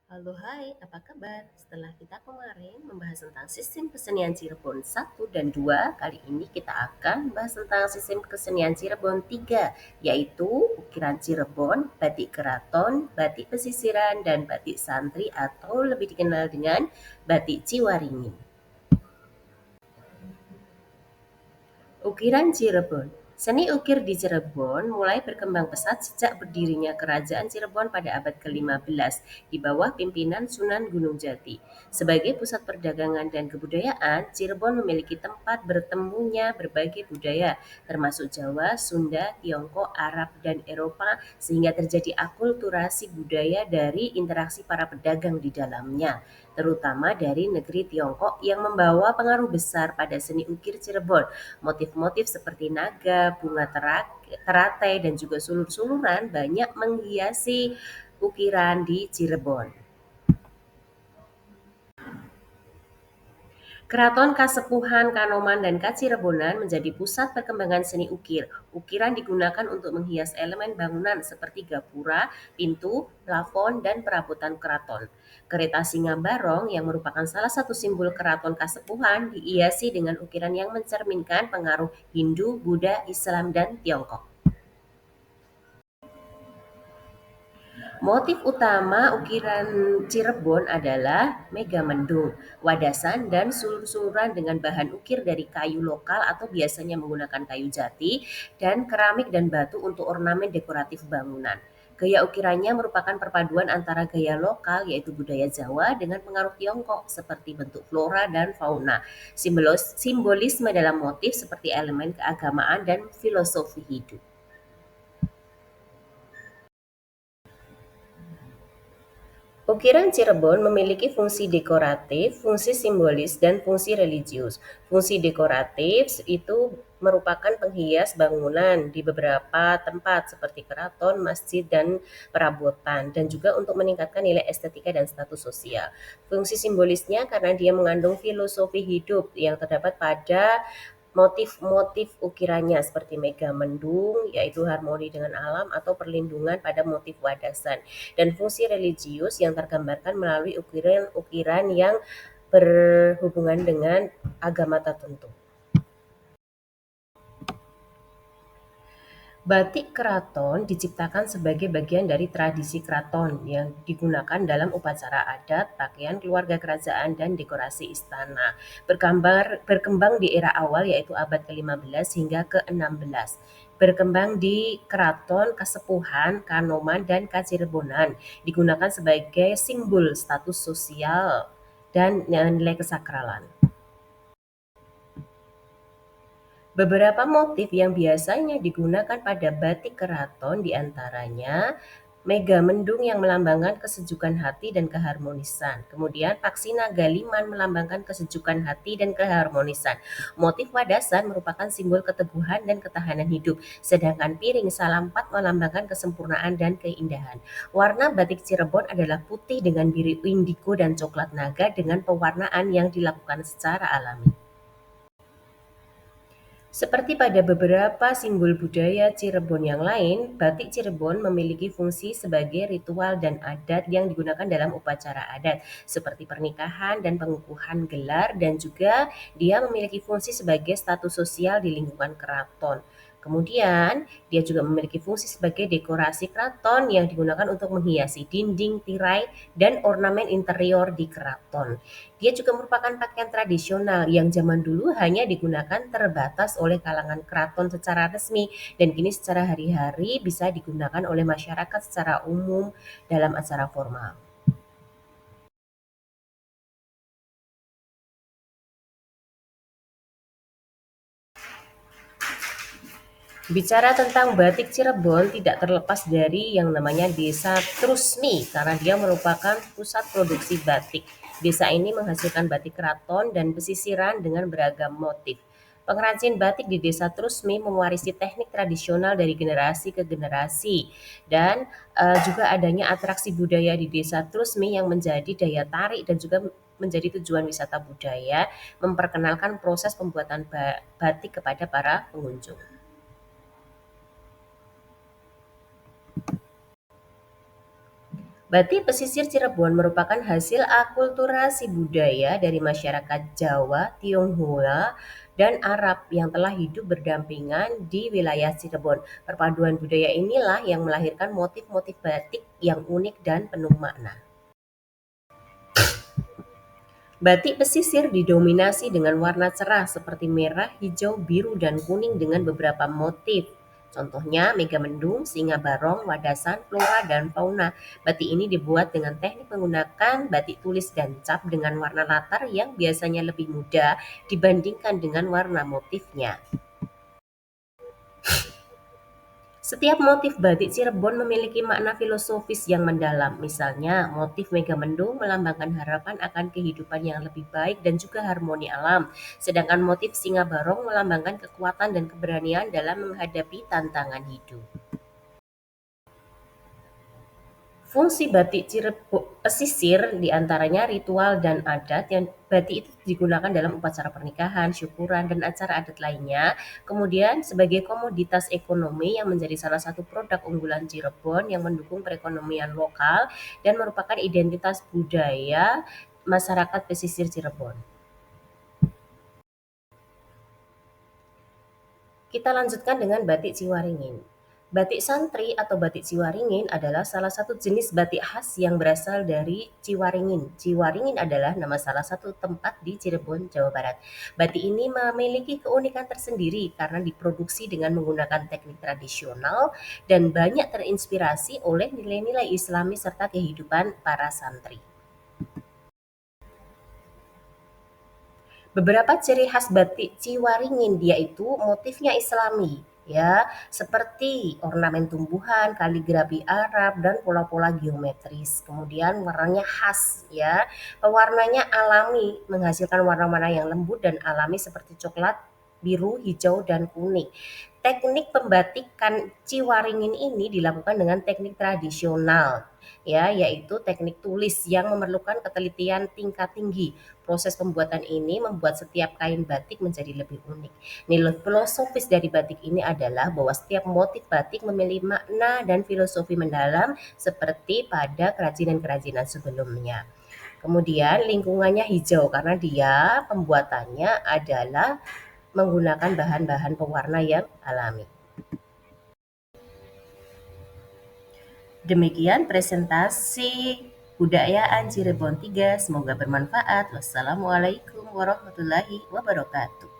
Halo, hai, apa kabar? Setelah kita kemarin membahas tentang sistem kesenian Cirebon 1 dan 2, kali ini kita akan membahas tentang sistem kesenian Cirebon 3, yaitu ukiran Cirebon, batik keraton, batik pesisiran, dan batik santri atau lebih dikenal dengan batik Ciwaringin. Ukiran Cirebon. Seni ukir di Cirebon mulai berkembang pesat sejak berdirinya Kerajaan Cirebon pada abad ke-15 di bawah pimpinan Sunan Gunung Jati. Sebagai pusat perdagangan dan kebudayaan, Cirebon memiliki tempat bertemunya berbagai budaya, termasuk Jawa, Sunda, Tiongkok, Arab, dan Eropa, sehingga terjadi akulturasi budaya dari interaksi para pedagang di dalamnya, terutama dari negeri Tiongkok yang membawa pengaruh besar pada seni ukir Cirebon. Motif-motif seperti naga, bunga teratai, dan juga sulur-suluran banyak menghiasi ukiran di Cirebon. Keraton Kasepuhan, Kanoman, dan Kacirebonan menjadi pusat perkembangan seni ukir. Ukiran digunakan untuk menghias elemen bangunan seperti gapura, pintu, plafon, dan perabotan keraton. Kereta Singa Barong yang merupakan salah satu simbol Keraton Kasepuhan dihiasi dengan ukiran yang mencerminkan pengaruh Hindu, Buddha, Islam, dan Tiongkok. Motif utama ukiran Cirebon adalah megamendung, wadasan, dan sulur-suluran dengan bahan ukir dari kayu lokal atau biasanya menggunakan kayu jati dan keramik dan batu untuk ornamen dekoratif bangunan. Gaya ukirannya merupakan perpaduan antara gaya lokal yaitu budaya Jawa dengan pengaruh Tiongkok seperti bentuk flora dan fauna. Simbolisme dalam motif seperti elemen keagamaan dan filosofi hidup. Ukiran Cirebon memiliki fungsi dekoratif, fungsi simbolis, dan fungsi religius. Fungsi dekoratif itu merupakan penghias bangunan di beberapa tempat seperti keraton, masjid, dan perabotan, dan juga untuk meningkatkan nilai estetika dan status sosial. Fungsi simbolisnya karena dia mengandung filosofi hidup yang terdapat pada motif-motif ukirannya seperti megamendung, yaitu harmoni dengan alam atau perlindungan pada motif wadasan, dan fungsi religius yang tergambarkan melalui ukiran-ukiran yang berhubungan dengan agama tertentu. Batik keraton diciptakan sebagai bagian dari tradisi keraton yang digunakan dalam upacara adat, pakaian keluarga kerajaan, dan dekorasi istana. Berkembang di era awal yaitu abad ke-15 hingga ke-16. Berkembang di keraton, kasepuhan, kanoman, dan kacirebonan. Digunakan sebagai simbol status sosial dan nilai kesakralan. Beberapa motif yang biasanya digunakan pada batik keraton diantaranya megamendung yang melambangkan kesejukan hati dan keharmonisan. Kemudian paksi naga liman melambangkan kesejukan hati dan keharmonisan. Motif wadasan merupakan simbol keteguhan dan ketahanan hidup. Sedangkan piring salampat melambangkan kesempurnaan dan keindahan. Warna batik Cirebon adalah putih dengan biru indigo dan coklat naga dengan pewarnaan yang dilakukan secara alami. Seperti pada beberapa simbol budaya Cirebon yang lain, batik Cirebon memiliki fungsi sebagai ritual dan adat yang digunakan dalam upacara adat, seperti pernikahan dan pengukuhan gelar, dan juga dia memiliki fungsi sebagai status sosial di lingkungan keraton. Kemudian, dia juga memiliki fungsi sebagai dekorasi keraton yang digunakan untuk menghiasi dinding, tirai, dan ornamen interior di keraton. Dia juga merupakan pakaian tradisional yang zaman dulu hanya digunakan terbatas oleh kalangan keraton secara resmi dan kini secara hari-hari bisa digunakan oleh masyarakat secara umum dalam acara formal. Bicara tentang batik Cirebon tidak terlepas dari yang namanya Desa Trusmi karena dia merupakan pusat produksi batik. Desa ini menghasilkan batik keraton dan pesisiran dengan beragam motif. Pengrajin batik di Desa Trusmi mewarisi teknik tradisional dari generasi ke generasi dan juga adanya atraksi budaya di Desa Trusmi yang menjadi daya tarik dan juga menjadi tujuan wisata budaya, memperkenalkan proses pembuatan batik kepada para pengunjung. Batik pesisir Cirebon merupakan hasil akulturasi budaya dari masyarakat Jawa, Tionghoa, dan Arab yang telah hidup berdampingan di wilayah Cirebon. Perpaduan budaya inilah yang melahirkan motif-motif batik yang unik dan penuh makna. Batik pesisir didominasi dengan warna cerah seperti merah, hijau, biru, dan kuning dengan beberapa motif. Contohnya megamendung, singa barong, wadasan, flora, dan fauna. Batik ini dibuat dengan teknik menggunakan batik tulis dan cap dengan warna latar yang biasanya lebih muda dibandingkan dengan warna motifnya. Setiap motif batik Cirebon memiliki makna filosofis yang mendalam. Misalnya, motif megamendung melambangkan harapan akan kehidupan yang lebih baik dan juga harmoni alam. Sedangkan motif singa barong melambangkan kekuatan dan keberanian dalam menghadapi tantangan hidup. Fungsi batik pesisir diantaranya ritual dan adat yang batik itu digunakan dalam upacara pernikahan, syukuran, dan acara adat lainnya. Kemudian sebagai komoditas ekonomi yang menjadi salah satu produk unggulan Cirebon yang mendukung perekonomian lokal dan merupakan identitas budaya masyarakat pesisir Cirebon. Kita lanjutkan dengan batik Ciwaringin. Batik santri atau batik Ciwaringin adalah salah satu jenis batik khas yang berasal dari Ciwaringin. Ciwaringin adalah nama salah satu tempat di Cirebon, Jawa Barat. Batik ini memiliki keunikan tersendiri karena diproduksi dengan menggunakan teknik tradisional dan banyak terinspirasi oleh nilai-nilai Islami serta kehidupan para santri. Beberapa ciri khas batik Ciwaringin yaitu motifnya Islami, ya, seperti ornamen tumbuhan, kaligrafi Arab, dan pola-pola geometris. Kemudian warnanya khas, ya, pewarnanya alami, menghasilkan warna-warna yang lembut dan alami seperti coklat, biru, hijau, dan kuning. Teknik pembatikan Ciwaringin ini dilakukan dengan teknik tradisional, ya, yaitu teknik tulis yang memerlukan ketelitian tingkat tinggi. Proses pembuatan ini membuat setiap kain batik menjadi lebih unik. Nilai filosofis dari batik ini adalah bahwa setiap motif batik memiliki makna dan filosofi mendalam seperti pada kerajinan-kerajinan sebelumnya. Kemudian lingkungannya hijau karena dia pembuatannya adalah menggunakan bahan-bahan pewarna yang alami. Demikian presentasi Budayaan Cirebon 3. Semoga bermanfaat. Wassalamualaikum warahmatullahi wabarakatuh.